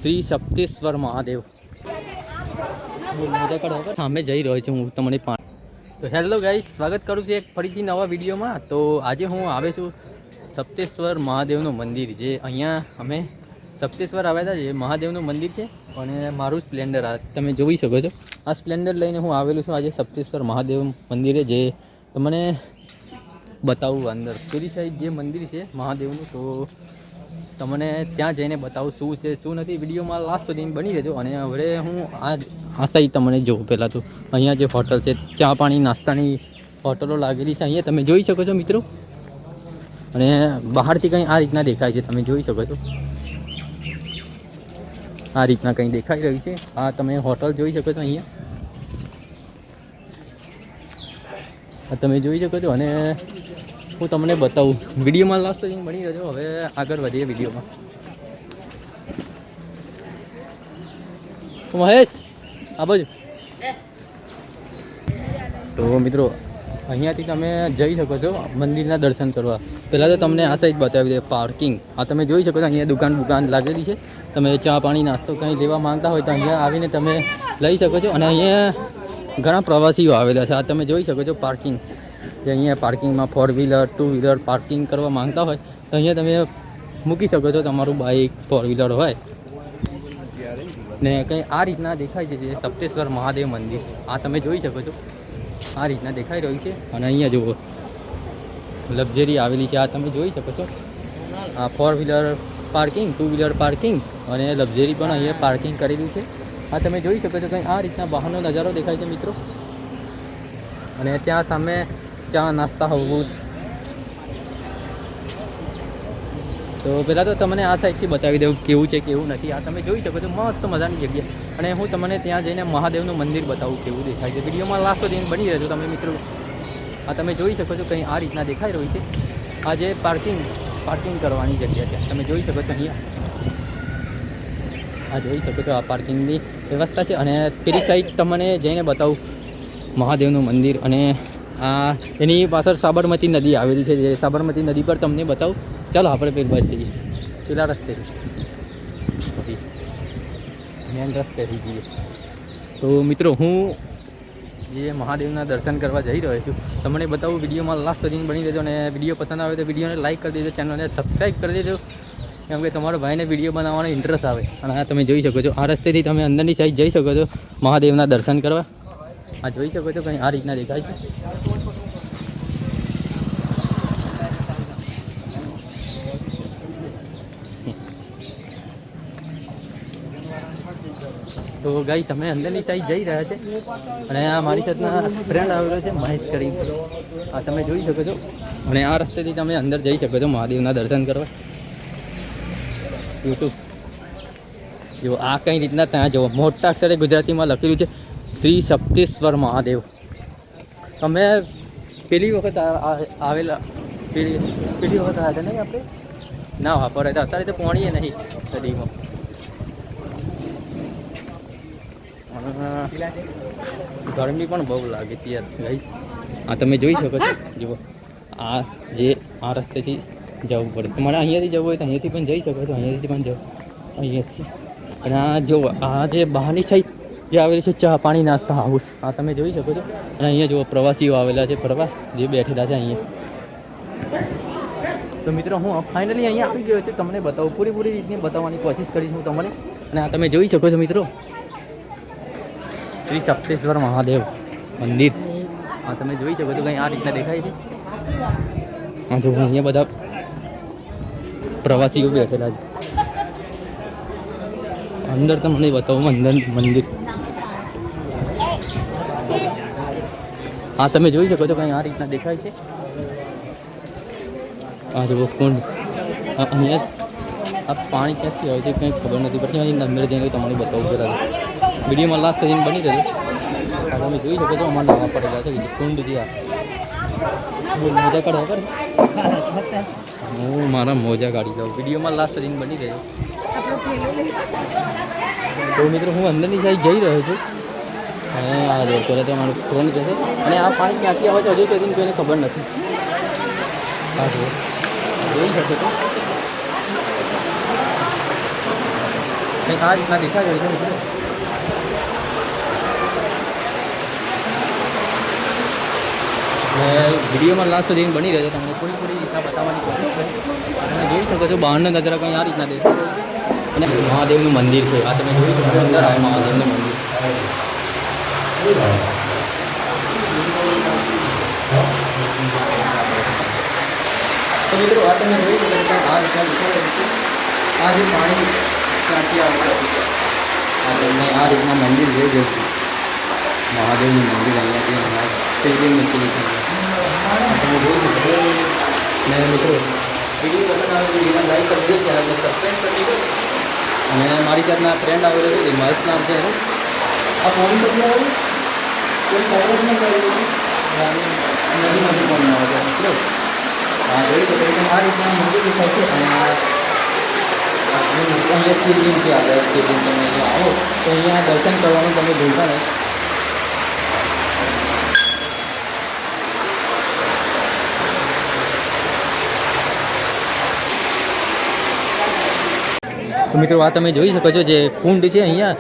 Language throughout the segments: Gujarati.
શ્રી સપ્તેશ્વર મહાદેવ સામે જઈ રહ્યો છું હું તમને તો હેલો ગાઈસ, સ્વાગત કરું છું એક ફરીથી નવા વિડીયોમાં। તો આજે હું આવે છું સપ્તેશ્વર મહાદેવનું મંદિર, જે અહીંયા અમે સપ્તેશ્વર આવ્યા હતા। જે મહાદેવનું મંદિર છે અને મારું સ્પ્લેન્ડર આ તમે જોઈ શકો છો। આ સ્પ્લેન્ડર લઈને હું આવેલું છું આજે સપ્તેશ્વર મહાદેવ મંદિરે, જે તમને બતાવું અંદર પેલી સાઈડ જે મંદિર છે મહાદેવનું। તો તમને ત્યાં જઈને બતાવું શું છે શું નથી। વિડીયોમાં લાસ્ટ સુધી બની રહેજો। અને હવે હું આ સાઈડ તમને જોઉં પહેલાં તો અહીંયા જે હોટલ છે, ચા પાણી નાસ્તાની હોટલો લાગેલી છે અહીંયા તમે જોઈ શકો છો મિત્રો। અને બહારથી કંઈ આ રીતના દેખાય છે, તમે જોઈ શકો છો। આ રીતના કંઈ દેખાઈ રહ્યું છે, આ તમે હોટલ જોઈ શકો છો અહીંયા તમે જોઈ શકો છો। અને હું તમને બતાવું, વિડીયોમાં લાસ્ટ સુધી બની રહેજો। હવે આગળ વધીએ વિડીયોમાં। મહેશ આ બાજુ તો મિત્રો અહીંયાથી તમે જઈ શકો છો મંદિરના દર્શન કરવા। પહેલાં તો તમને આ સાઈડ બતાવી દે પાર્કિંગ। આ તમે જોઈ શકો છો અહીંયા દુકાન લાગેલી છે। તમે ચા પાણી નાસ્તો કંઈ લેવા માંગતા હોય તો અહીંયા આવીને તમે લઈ શકો છો। અને અહીંયા ઘણા પ્રવાસીઓ આવેલા છે, આ તમે જોઈ શકો છો પાર્કિંગ। જે અહીંયા પાર્કિંગમાં 4 વ્હીલર 2 વ્હીલર પાર્કિંગ કરવા માંગતા હોય તો અહીંયા તમે મૂકી શકો છો, તમારું બાઇક 4 વ્હીલર હોય ને। કંઈ આ રીતના દેખાય છે જે સપ્તેશ્વર મહાદેવ મંદિર, આ તમે જોઈ શકો છો આ રીતના દેખાઈ રહ્યું છે। અને અહીંયા જુઓ લક્ઝરી આવેલી છે, આ તમે જોઈ શકો છો। આ 4 વ્હીલર પાર્કિંગ 2 વ્હીલર પાર્કિંગ અને લક્ઝરી પણ અહીંયા પાર્કિંગ કરેલું છે, આ તમે જોઈ શકો છો। કંઈ આ રીતના બહારનો નજારો દેખાય છે મિત્રો। અને ત્યાં સામે ચા નાસ્તા હાઉસ। તો પહેલાં તો તમને આ સાઈડથી બતાવી દઉં કેવું છે કેવું નથી। આ તમે જોઈ શકો છો મસ્ત મજાની જગ્યા। અને હું તમને ત્યાં જઈને મહાદેવનું મંદિર બતાવું કેવું દેખાય છે। વિડીયોમાં લાસ્ટ સુધી બની રહેજો તમે મિત્રો। આ તમે જોઈ શકો છો કંઈ આ રીતના દેખાઈ રહ્યું છે। આ જે પાર્કિંગ કરવાની જગ્યા છે તમે જોઈ શકો છો અહીંયા। આ જોઈ શકો છો આ પાર્કિંગની વ્યવસ્થા છે। અને પેલી સાઈડ તમને જઈને બતાવું મહાદેવનું મંદિર। અને આ એની પાછળ સાબરમતી નદી આવેલી છે, જે સાબરમતી નદી પર તમને બતાવું। ચાલો આપણે પેલી બાજુ જઈએ, પેલા રસ્તેથી મેન રસ્તેથી જઈએ। તો મિત્રો હું જે મહાદેવના દર્શન કરવા જઈ રહ્યો છું તમને બતાવું। વિડીયોમાં લાસ્ટ સુધી બની રહેજો। અને વિડીયો પસંદ આવે તો વિડીયોને લાઇક કરી દેજો, ચેનલને સબસ્ક્રાઈબ કરી દેજો, કેમ કે તમારો ભાઈને વિડીયો બનાવવાનો ઇન્ટરેસ્ટ આવે। અને આ તમે જોઈ શકો છો આ રસ્તેથી તમે અંદરની સાઈડ જઈ શકો છો મહાદેવના દર્શન કરવા। આ જોઈ શકો છો કંઈ આ રીતના દેખાય છે। તો ગાઈ તમે અંદરની સાઈડ જઈ રહ્યા છે। અને આ મારી સાથના ફ્રેન્ડ આવેલો છે મહેશ કરી, આ તમે જોઈ શકો છો। અને આ રસ્તેથી તમે અંદર જઈ શકો છો મહાદેવના દર્શન કરવા। યુટ્યુબ જો આ કઈ રીતના ત્યાં જુઓ મોટા અક્ષરે ગુજરાતીમાં લખેલું છે શ્રી સપ્તેશ્વર મહાદેવ। તમે પેલી વખત આવેલા પેલી વખત આવ્યા હતા નહીં આપણે ના વાપરે હતા, અત્યારે તો પાણીએ નહીં નદીમાં। ગરમી પણ બહુ લાગે છે યાર ગાઈસ। આ તમે જોઈ શકો છો જુઓ આ રસ્તેથી જવું પડે। તમારે અહીંયાથી જવું હોય તો અહીંયાથી પણ જઈ શકો છો, અહીંયાથી પણ જવું અહીંયાથી। અને આ જુઓ આ જે બહારની સાઈડ જે આવેલી છે ચા પાણી નાસ્તા હાઉસ, આ તમે જોઈ શકો છો। અને અહીંયા જુઓ પ્રવાસીઓ આવેલા છે, પ્રવાસ જે બેઠેલા છે અહીંયા। તો મિત્રો હું ફાઇનલી અહીંયા આવી ગયો છું, તમને બતાવું પૂરી રીતની બતાવવાની કોશિશ કરીશ હું તમને। અને આ તમે જોઈ શકો છો મિત્રો શ્રી સપ્તેશ્વર મહાદેવ મંદિર, આ તમે જોઈ શકો છો કંઈ આ રીતના દેખાય છે। હા જો અહીંયા બધા પ્રવાસીઓ બેઠેલા છે। અંદર તમને બતાવું અંદર મંદિર, હા તમે જોઈ શકો છો કંઈ આ રીતના દેખાય છે। આ જો કુંડ, અહીંયા આ પાણી ક્યાંથી આવે છે કંઈ ખબર નથી પડતી, અંદર જઈને તમને બતાવું જરા। વિડીયોમાં લાસ્ટ સુધી બની રહેજો। આ તમે જોઈ શકો છો અમારે નાવા પડેલા છે કુંડ જે મોજા કાઢવા પડે, હું મારા મોજા કાઢી દઉં। વિડીયોમાં લાસ્ટ સુધી બની રહેજો। તો મિત્રો હું અંદરની સાઈડ જઈ રહ્યો છું। અને આ જો પહેલાં તો મારું ફ્રેન્ડ કહેશે। અને આ પાણી ક્યાંથી આવે છે હજુ સુધી કોઈને ખબર નથી। હા જોઈ શકો છો કંઈક આ રીતના દેખાઈ રહ્યું છે મિત્રો. વિડીયોમાં લાસ્ટ સુધી બની રહ્યો તમને થોડી રીતના બતાવવાની કોશિશ કરી. તમે જોઈ શકો છો બહારનો નજારા કંઈ આ રીતના દેખાય રહ્યો છે અને મહાદેવનું મંદિર છે. આ તમે જોઈ શકો છો અંદર આવે મહાદેવનું મંદિર. તો મિત્રો આ તમે જોઈ શકો છો આ રીતના દેખાય રહ્યું છે. આ જે પાણી ત્યાંથી આવતું આ તમને આ રીતના મંદિર જોઈ ગયું છે. મહાદેવનું મંદિર અહીંયાથી શિવલિંગ મૂકેલી છે. તમે જોઈ શકો છો. ને મિત્રો વિડીયો પસંદ આવે તો વિડીયોને લાઈક કરી દો, ચેનલને સબસ્ક્રાઈબ કરી દો. અને મારી જાતના ફ્રેન્ડ આવેલો છે, મહેશ નામ છે એનું. આ ફોન નથી આવેલું કોઈ ફોન નથી આવેલું નદીમાંથી ફોન આવે છે મિત્રો. હા જોઈ શકો છો આ રીતના મંદિર દેખાય છે. અને અહીંયા શિવલિંગ છે. આપણે શિવલિંગ તમે અહીંયા આવો તો અહીંયા દર્શન કરવાનું તમે ભૂલતા નહીં. તો મિત્રો આ તમે જોઈ શકો છો જે કુંડ છે અહીંયા,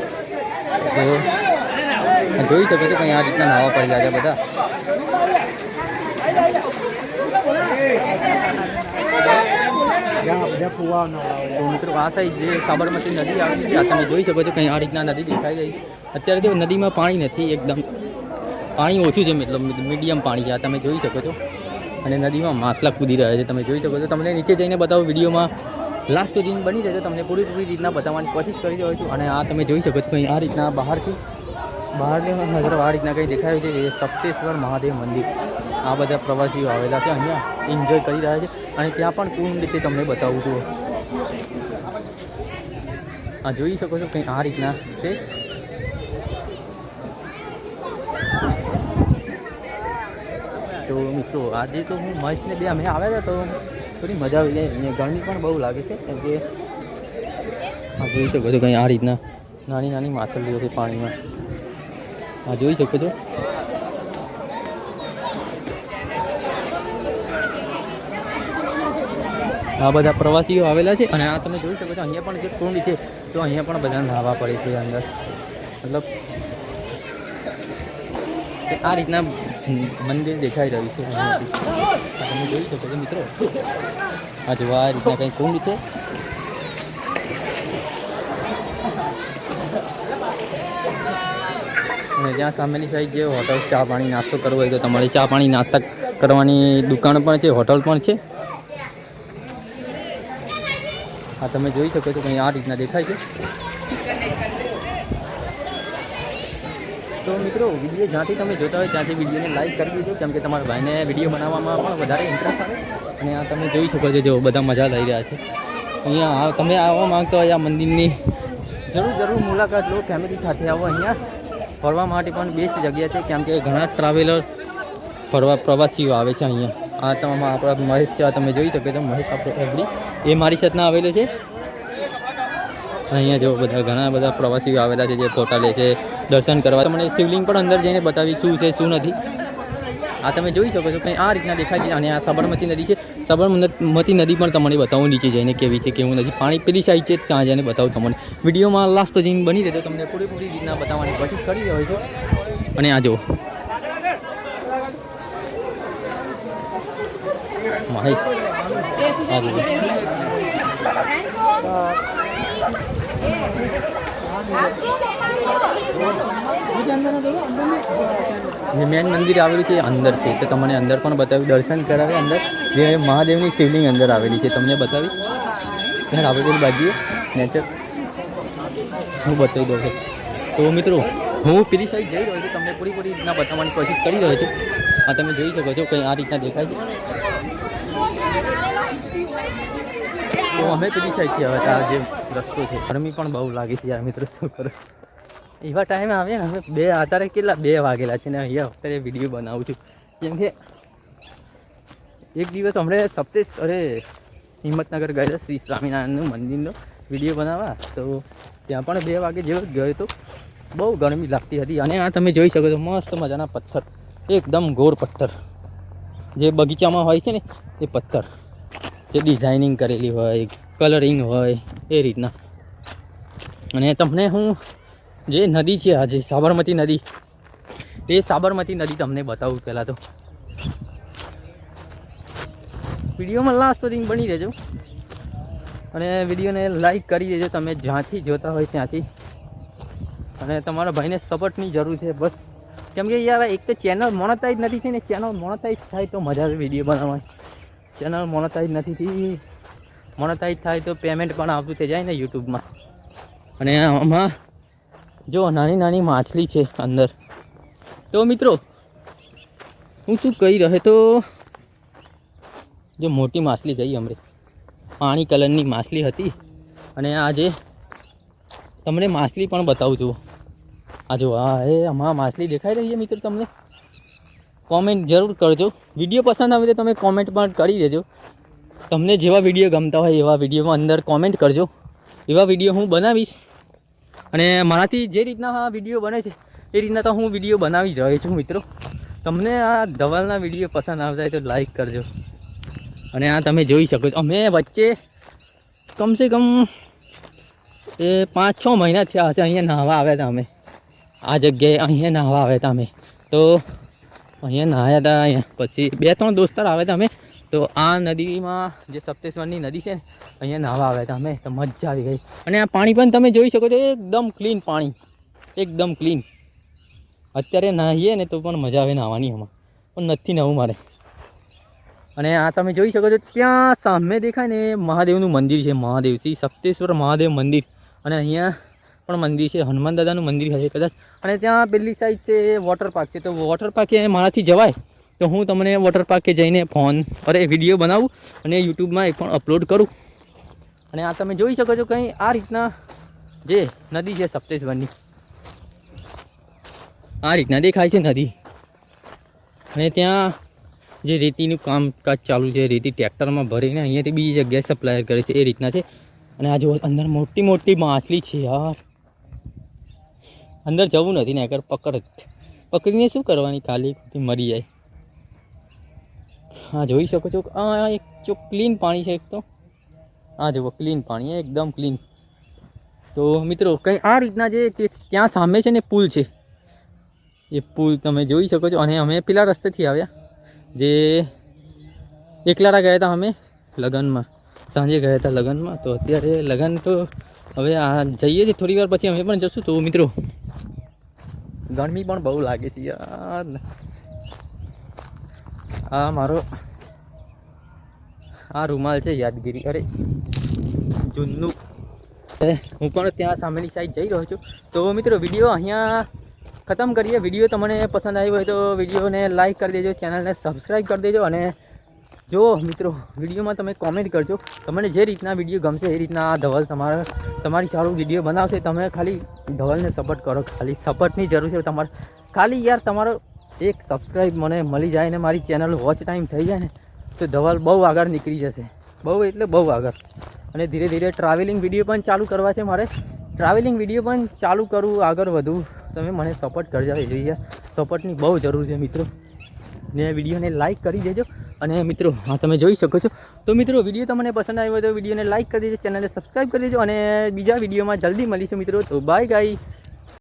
તો જોઈ શકો છો કંઈ આ રીતના નાવા પડેલા છે બધા. તો મિત્રો આ સાઈડ જે સાબરમતી નદી આવેલી છે આ તમે જોઈ શકો છો કંઈ આ રીતના નદી દેખાઈ રહી. અત્યારે તો નદીમાં પાણી નથી, એકદમ પાણી ઓછું છે, મતલબ મીડિયમ પાણી છે. આ તમે જોઈ શકો છો. અને નદીમાં માછલા કૂદી રહ્યા છે તમે જોઈ શકો છો. તમને નીચે જઈને બતાવો વિડીયોમાં લાસ્ટ સુધી બની રહેશે. તમને પૂરી રીતના બતાવવાની કોશિશ કરી રહ્યો છું. અને આ તમે જોઈ શકો છો કંઈ આ રીતના બહારની નજર આ રીતના કંઈ દેખાય છે. એ સપ્તેશ્વર મહાદેવ મંદિર. આ બધા પ્રવાસીઓ આવેલા છે અહીંયા, એન્જોય કરી રહ્યા છે. અને ત્યાં પણ કુંડ છે તમને બતાવું છું. આ જોઈ શકો છો કંઈ આ રીતના છે. તો મિત્રો આજે તો હું મહેશને બે અમે આવ્યા હતા તો થોડી મજા આવી જાય. અહીંયા ગરમી પણ બહુ લાગે છે કેમ કે આ જોઈ શકો છો કંઈ આ રીતના નાની નાની માછલીઓ છે પાણીમાં. આ જોઈ શકો છો. આ બધા પ્રવાસીઓ આવેલા છે. અને આ તમે જોઈ શકો છો અહીંયા પણ જે કુંડ છે તો અહીંયા પણ બધા નાહવા પડે છે અંદર. મતલબ આ રીતના મંદિર દેખાઈ રહ્યું છે અહીંયાથી. તમે જોઈ શકો છો મિત્રો. આ જો આ રીતના કંઈ કુંડ છે. અને ત્યાં સામેની સાઈડ જે હોટલ ચા પાણી નાસ્તો કરવો હોય તો તમારે ચા પાણી નાસ્તા કરવાની દુકાન પણ છે, હોટલ પણ છે. આ તમે જોઈ શકો છો કંઈ આ રીતના દેખાય છે. તો મિત્રો વિડીયો જ્યાંથી તમે જોતા હોય ત્યાંથી વિડીયોને લાઈક કરી દીધો કેમ કે તમારા ભાઈને વિડીયો બનાવવામાં પણ વધારે ઇન્ટરેસ્ટ આવે. અને આ તમે જોઈ શકો છો જો બધા મજા લઈ રહ્યા છે અહીંયા. તમે આવવા માગતો હોય આ મંદિરની જરૂર મુલાકાત લો, ફેમિલી સાથે આવો. અહીંયા ફરવા માટે પણ બેસ્ટ જગ્યા છે કેમ કે ઘણા ટ્રાવેલર પ્રવાસીઓ આવે છે અહીંયા. આ તમારા આપણા મહેશ છે, આ તમે જોઈ શકો છો મહેશ આપણો એવડી એ મારી સાથના આવેલો છે. અહીંયા જો બધા ઘણા બધા પ્રવાસીઓ આવેલા છે જે ફોટા લે છે, દર્શન કરવા. તમને શિવલિંગ પણ અંદર જઈને બતાવી શું છે શું નથી. આ તમે જોઈ શકો છો કંઈ આ રીતના દેખાય છે. અને આ સાબરમતી નદી છે. સાબરમતી નદી પણ તમને બતાવું નીચે જઈને કેવી છે કેવું નથી. પાણી પેલી સાઈડ છે ત્યાં જઈને બતાવું તમને. વિડીયોમાં લાસ્ટ તો જઈને બની રહેતો તમને પૂરી રીતના બતાવવાની કોશિશ કરી રહ્યો છું. અને આ જો મહેશ આ જો મેન મંદિર આવેલું છે અંદર છે તો તમને અંદર પણ બતાવી દર્શન કરાવે. અંદર જે મહાદેવની શિવલિંગ અંદર આવેલી છે તમને બતાવી. ત્યાં આવેલી બાજુએ નેચર હું બતાવી દઉં છું. તો મિત્રો હું પેલી સાઈડ જઈ રહ્યો છું, તમને પૂરી રીતના બતાવવાની કોશિશ કરી રહ્યો છું. આ તમે જોઈ શકો છો કંઈ આ રીતના દેખાય છે. તો અમે પેલી સાઈડથી હવે આ જે રસ્તો છે ગરમી પણ બહુ લાગે છે યાર મિત્રો, શું કરો. એવા ટાઈમે આવ્યા ને અમે અત્યારે કેટલા 2 વાગેલા છે ને અહીંયા અત્યારે વિડીયો બનાવું છું. કેમ કે એક દિવસ હમણાં હિંમતનગર ગયેલા શ્રી સ્વામિનારાયણનું મંદિરનો વિડીયો બનાવવા, તો ત્યાં પણ 2 વાગે જેવો જ ગયો હતો. બહુ ગરમી લાગતી હતી. અને આ તમે જોઈ શકો છો મસ્ત મજાના પથ્થર, એકદમ ગોળ પથ્થર જે બગીચામાં હોય છે ને એ પથ્થર જે ડિઝાઇનિંગ કરેલી હોય, કલરિંગ હોય એ રીતના. અને તમને હું જે નદી છે આજે સાબરમતી નદી, એ સાબરમતી નદી તમને બતાવું. પહેલાં તો વિડીયોમાં લાસ્ટ સુધી બની રહેજો અને વિડીયોને લાઈક કરી દેજો તમે જ્યાંથી જોતા હોય ત્યાંથી. અને તમારા ભાઈને સપોર્ટની જરૂર છે બસ, કેમ કે યાર એક તો ચેનલ મોનેટાઈઝ નથી થઈ ને, ચેનલ મોનેટાઈઝ થાય તો મજા આવે વિડીયો બનાવવાની. ચેનલ મોનેટાઈઝ નથી થઈ, મોનેટાઈઝ થાય તો પેમેન્ટ પણ આવતું થઈ જાય ને યુટ્યુબમાં. અને આમાં જો નાની નાની માછલી છે અંદર. તો મિત્રો હું શું કહી રહ્યો તો, જો મોટી માછલી ગઈ હમણે, પાણી કલરની માછલી હતી. અને આ જે તમને માછલી પણ બતાવું છું, આ જો એ આમાં માછલી દેખાઈ રહી છે મિત્રો. તમને કોમેન્ટ જરૂર કરજો, વિડીયો પસંદ આવે તો તમે કોમેન્ટ પણ કરી દેજો. તમને જેવા વિડીયો ગમતા હોય એવા વિડીયોમાં અંદર કોમેન્ટ કરજો, એવા વિડીયો હું બનાવીશ. અને મારાથી જે રીતના આ વિડીયો બને છે એ રીતના તો હું વિડીયો બનાવી જ રહ્યો છું મિત્રો. તમને આ ધવલના વિડીયો પસંદ આવતા હોય તો લાઈક કરજો. અને આ તમે જોઈ શકો છો, અમે વચ્ચે કમસે કમ 5-6 મહિના થયા હશે અહીંયા નાહવા આવ્યા હતા. અમે આ જગ્યાએ અહીંયા નાહવા આવ્યા હતા અમે. તો અહીંયા નાહ્યા હતા. અહીંયા પછી 2-3 દોસ્તાર આવ્યા હતા અમે. તો આ નદીમાં જે સપ્તેશ્વરની નદી છે ને, અહીંયા નાહવા આવ્યા હતા અમે. તો મજા આવી ગઈ. અને આ પાણી પણ તમે જોઈ શકો છો, એકદમ ક્લીન પાણી, એકદમ ક્લીન. અત્યારે નાહીએ ને તો પણ મજા આવે નાહવાની. આમાં પણ નથી નવું મારે. અને આ તમે જોઈ શકો છો, ત્યાં સામે દેખાય ને મહાદેવનું મંદિર છે, મહાદેવ શ્રી સપ્તેશ્વર મહાદેવ મંદિર. અને અહીંયા પણ મંદિર છે, હનુમાન દાદાનું મંદિર હશે કદાચ. અને ત્યાં પેલી સાઈડ છે વોટર પાર્ક છે. તો વોટર પાર્કે મારાથી જવાય તો હું તમને વોટર પાર્કે જઈને વિડીયો બનાવું અને યુટ્યુબમાં એ પણ અપલોડ કરું. અને આ તમે જોઈ શકો છો કંઈ આ રીતના જે નદી છે સપ્તેશ્વરની, આ રીતના દેખાય છે નદી. અને ત્યાં જે રેતીનું કામકાજ ચાલુ છે, રેતી ટ્રેક્ટરમાં ભરીને અહીંયાથી બીજી જગ્યાએ સપ્લાય કરે છે, એ રીતના છે. અને આ જો અંદર મોટી મોટી માછલી છે યાર. અંદર જવું નથી ને, અગર પકડીને શું કરવાની, ખાલી મરી જાય. હા જોઈ શકો છો, આ એક જો ક્લીન પાણી છે એક તો. આ જુઓ ક્લીન પાણી, એકદમ ક્લીન. તો મિત્રો કંઈ આ રીતના જે ત્યાં સામે છે ને પુલ છે, એ પુલ તમે જોઈ શકો છો. અને અમે પેલા રસ્તેથી આવ્યા, જે એકલારા ગયા હતા અમે લગ્નમાં, સાંજે ગયા હતા લગ્નમાં. તો અત્યારે લગ્ન તો હવે આ જઈએ છીએ, થોડી વાર પછી અમે પણ જશું. તો મિત્રો ગરમી પણ બહુ લાગે છે યાર. આ મારો આ રૂમાલ છે યાદગીરી, અરે જૂનું. હું પણ ત્યાં સામેની સાઈડ જઈ રહ્યો છું. તો મિત્રો વિડીયો અહીંયા ખતમ કરીએ. વિડીયો તમને પસંદ આવ્યો હોય તો વિડીયોને લાઈક કરી દેજો, ચેનલને સબસ્ક્રાઈબ કરી દેજો. અને જો મિત્રો વિડીયોમાં તમે કોમેન્ટ કરજો, તમને જે રીતના વિડીયો ગમશે એ રીતના આ ધવલ તમારી સારું વિડીયો બનાવશે. તમે ખાલી ધવલને સપોર્ટ કરો, ખાલી સપોર્ટની જરૂર છે તમારે. ખાલી યાર તમારો એક સબસ્ક્રાઈબ મને મળી જાય ને મારી ચેનલ વોચ ટાઈમ થઈ જાય ને, તો ધવલ બહુ આગળ નીકળી જશે, બહુ એટલે બહુ આગળ. અને ધીરે ધીરે ટ્રાવેલિંગ વિડીયો પણ ચાલુ કરવા છે મારે, ટ્રાવેલિંગ વિડીયો પણ ચાલુ કરું, આગળ વધું. તમે મને સપોર્ટ કરજો જોઈએ, સપોર્ટની બહુ જરૂર છે મિત્રો. ને વિડીયોને લાઈક કરી દેજો. અને મિત્રો હા તમે જોઈ શકો છો. તો મિત્રો વિડીયો તમને પસંદ આવ્યો તો વિડીયોને લાઈક કરી દેજો, ચેનલને સબસ્ક્રાઈબ કરી દેજો. અને બીજા વિડીયોમાં જલ્દી મળીશું મિત્રો. તો બાય ગાઈસ.